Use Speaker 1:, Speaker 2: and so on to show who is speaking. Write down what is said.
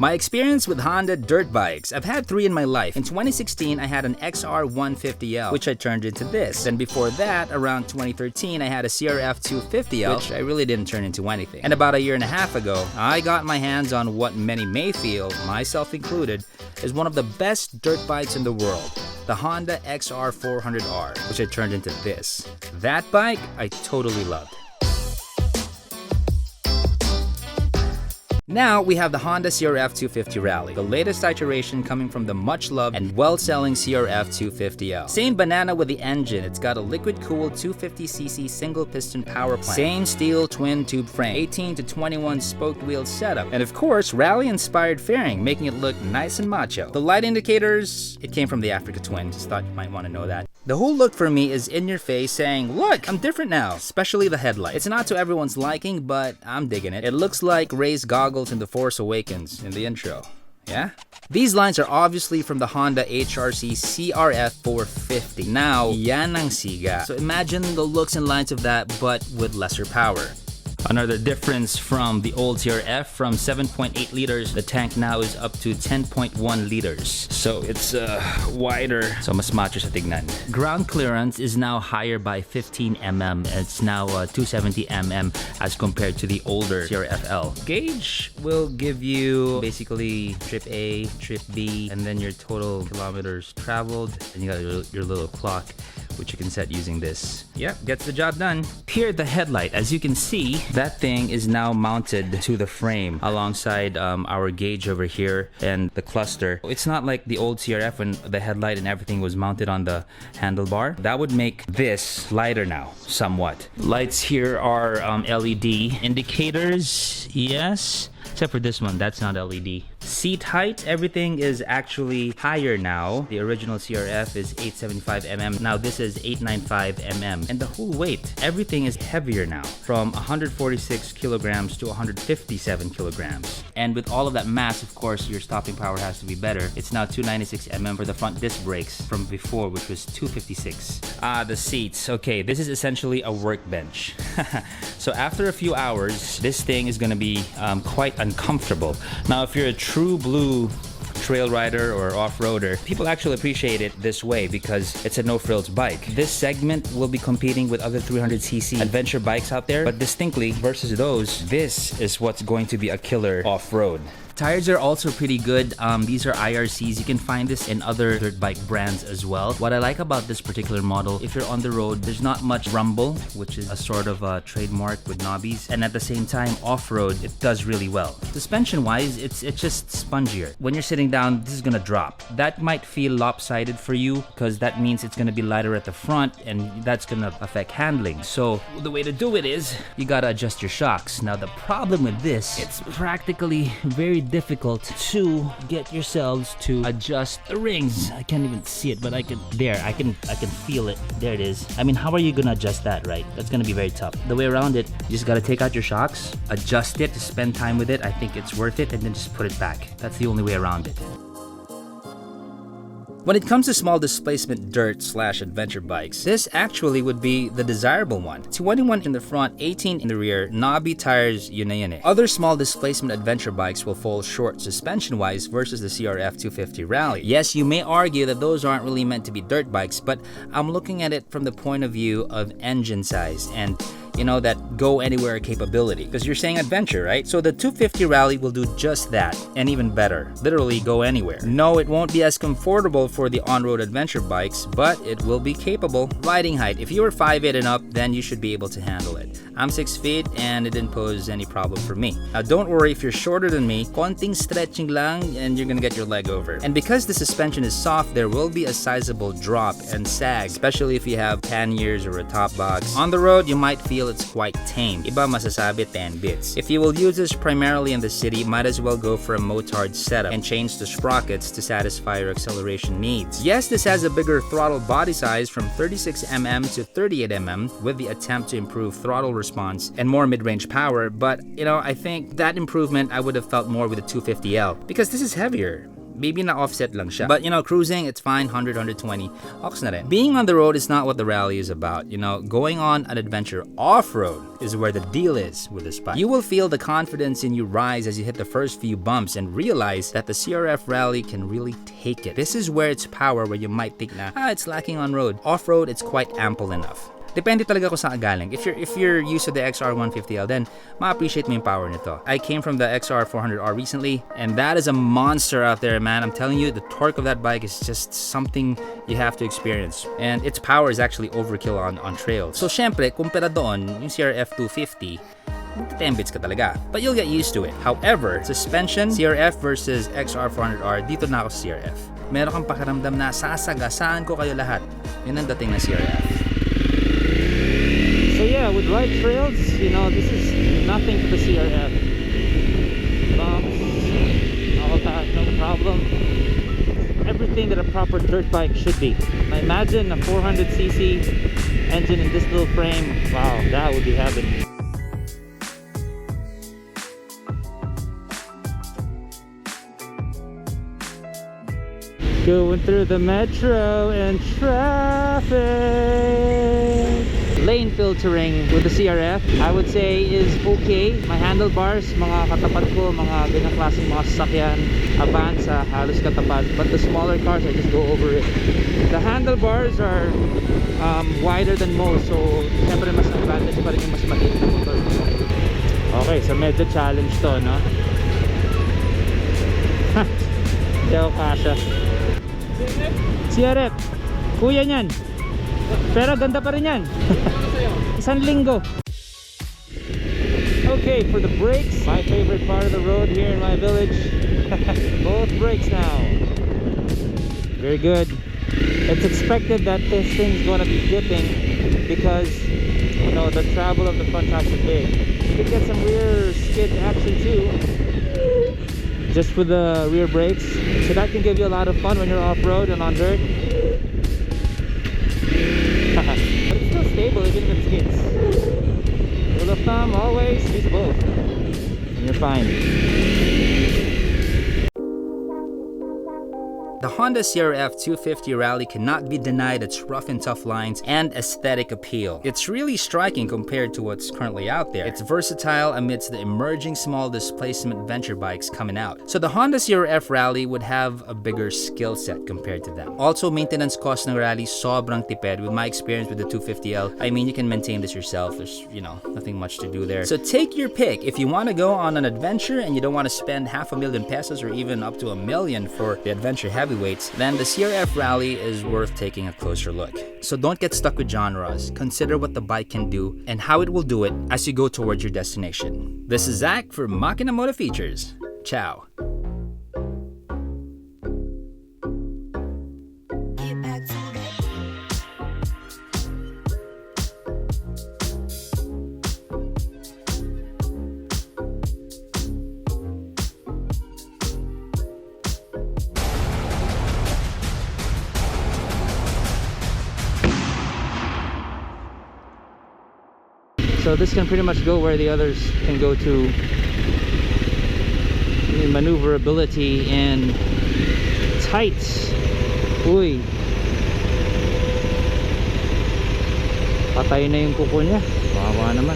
Speaker 1: My experience with Honda dirt bikes. I've had 3 in my life. In 2016, I had an XR150L, which I turned into this. Then before that, around 2013, I had a CRF250L, which I really didn't turn into anything. And about a year and a half ago, I got my hands on what many may feel, myself included, is one of the best dirt bikes in the world. The Honda XR400R, which I turned into this. That bike, I totally loved. Now we have the Honda CRF250 Rally, the latest iteration coming from the much-loved and well-selling CRF250L. Same banana with the engine, it's got a liquid-cooled 250cc single-piston power plant. Same steel twin-tube frame, 18 to 21 spoked wheel setup, and of course, Rally-inspired fairing, making it look nice and macho. The light indicators, it came from the Africa Twin, just thought you might want to know that. The whole look for me is in your face saying, look, I'm different now, especially the headlight. It's not to everyone's liking, but I'm digging it. It looks like Rey's goggles in The Force Awakens in the intro. Yeah? These lines are obviously from the Honda HRC CRF450. Now, yan ang siga. So imagine the looks and lines of that, but with lesser power. Another difference from the old CRF, from 7.8 liters, the tank now is up to 10.1 liters. So it's wider, so mas macho sa tignan. Ground clearance is now higher by 15 mm. It's now 270 mm as compared to the older CRF-L. Gauge will give you basically trip A, trip B, and then your total kilometers traveled. And you got your little clock, which you can set using this. Yep, gets the job done. Here, the headlight. As you can see, that thing is now mounted to the frame alongside our gauge over here and the cluster. It's not like the old CRF when the headlight and everything was mounted on the handlebar. That would make this lighter now, somewhat. Lights here are LED. Indicators, yes. Except for this one, that's not LED. Seat height, everything is actually higher now. The original CRF is 875 mm. Now this is 895 mm. And the whole weight, everything is heavier now. From 146 kilograms to 157 kilograms. And with all of that mass, of course, your stopping power has to be better. It's now 296 mm for the front disc brakes from before, which was 256. The seats. Okay, this is essentially a workbench. So after a few hours, this thing is gonna be quite uncomfortable. Now, if you're a true blue trail rider or off-roader, people actually appreciate it this way because it's a no-frills bike. This segment will be competing with other 300cc adventure bikes out there, but distinctly versus those, this is what's going to be a killer off-road. Tires are also pretty good. These are IRCs. You can find this in other dirt bike brands as well. What I like about this particular model, if you're on the road, there's not much rumble, which is a sort of a trademark with knobbies. And at the same time, off-road, it does really well. Suspension-wise, it's just spongier. When you're sitting down, this is gonna drop. That might feel lopsided for you because that means it's gonna be lighter at the front and that's gonna affect handling. So the way to do it is you gotta adjust your shocks. Now the problem with this, it's practically very difficult to get yourselves to adjust the rings. I can't even see it, but I can feel it. There it is. I mean, how are you gonna adjust that, right? That's gonna be very tough. The way around it, you just gotta take out your shocks, adjust it, to spend time with it. I think it's worth it, and then just put it back. That's the only way around it. When it comes to small displacement dirt/adventure bikes, this actually would be the desirable one. 21 in the front, 18 in the rear, knobby tires, yun na yun eh. Other small displacement adventure bikes will fall short suspension-wise versus the CRF250 Rally. Yes, you may argue that those aren't really meant to be dirt bikes, but I'm looking at it from the point of view of engine size and that go anywhere capability. Because you're saying adventure, right? So the 250 Rally will do just that, and even better. Literally go anywhere. No, it won't be as comfortable for the on-road adventure bikes, but it will be capable. Riding height. If you were 5'8" and up, then you should be able to handle it. I'm 6 feet and it didn't pose any problem for me. Now don't worry if you're shorter than me, konting stretching lang and you're gonna get your leg over. And because the suspension is soft, there will be a sizable drop and sag, especially if you have panniers or a top box. On the road, you might feel it's quite tame. Iba masasabi 10 bits. If you will use this primarily in the city, might as well go for a motard setup and change the sprockets to satisfy your acceleration needs. Yes, this has a bigger throttle body size from 36 mm to 38 mm with the attempt to improve throttle response and more mid-range power, but I think that improvement I would have felt more with the 250L because this is heavier. Maybe na offset lang siya. But you know, cruising, it's fine, 100, 120. Ox na rin. Being on the road is not what the rally is about. You know, going on an adventure off-road is where the deal is with this bike. You will feel the confidence in you rise as you hit the first few bumps and realize that the CRF rally can really take it. This is where its power, where you might think na, it's lacking on road. Off-road, it's quite ample enough. Depende talaga kung saan galing. If you're used to the XR150L, then ma-appreciate mo yung power nito. I came from the XR400R recently, and that is a monster out there, man. I'm telling you, the torque of that bike is just something you have to experience. And its power is actually overkill on trails. So syempre, kumpara doon, yung CRF250, magte-10 ka talaga. But you'll get used to it. However, suspension, CRF versus XR400R, dito na ako sa CRF. Meron kang pakiramdam na sasagasaan ko kayo lahat. Yun ang dating na CRF.
Speaker 2: So yeah, with ride trails, you know, this is nothing to the CRF. Bumps, all that, no problem. Everything that a proper dirt bike should be. Now imagine a 400cc engine in this little frame. Wow, that would be heaven. Going through the metro and traffic. Lane filtering with the CRF, I would say is okay. My handlebars, mga katapat ko, mga ganyang klaseng mga sasakyan, Avanza, halos katapat. But the smaller cars, I just go over it. The handlebars are wider than most, so siyempre mas advantage pa rin yung mas maliit na motor. Okay, so medyo challenge to, no? Hindi ako kasha. CRF, kuya niyan. Pero ganda pa rin yan. Isang linggo. Okay, for the brakes, my favorite part of the road here in my village. Both brakes now. Very good. It's expected that this thing's going to be dipping because, you know, the travel of the front tires is big. You can get some rear skid action too, just with the rear brakes. So that can give you a lot of fun when you're off-road and on dirt. But it's still stable even if it skids. Rule of thumb, always use both and you're fine.
Speaker 1: The Honda CRF250 Rally cannot be denied its rough and tough lines and aesthetic appeal. It's really striking compared to what's currently out there. It's versatile amidst the emerging small displacement venture bikes coming out. So the Honda CRF Rally would have a bigger skill set compared to them. Also, maintenance cost ng Rally sobrang tipid. With my experience with the 250L, I mean, you can maintain this yourself. There's, you know, nothing much to do there. So take your pick. If you want to go on an adventure and you don't want to spend $500,000 pesos or even up to $1 million for the adventure heavyweights, then the CRF Rally is worth taking a closer look. So don't get stuck with genres. Consider what the bike can do and how it will do it as you go towards your destination. This is Zach for Makina Moto Features. Ciao.
Speaker 2: So this can pretty much go where the others can go to. Maneuverability and tight. Uy. Patay na yung kuko niya. Kawawa naman.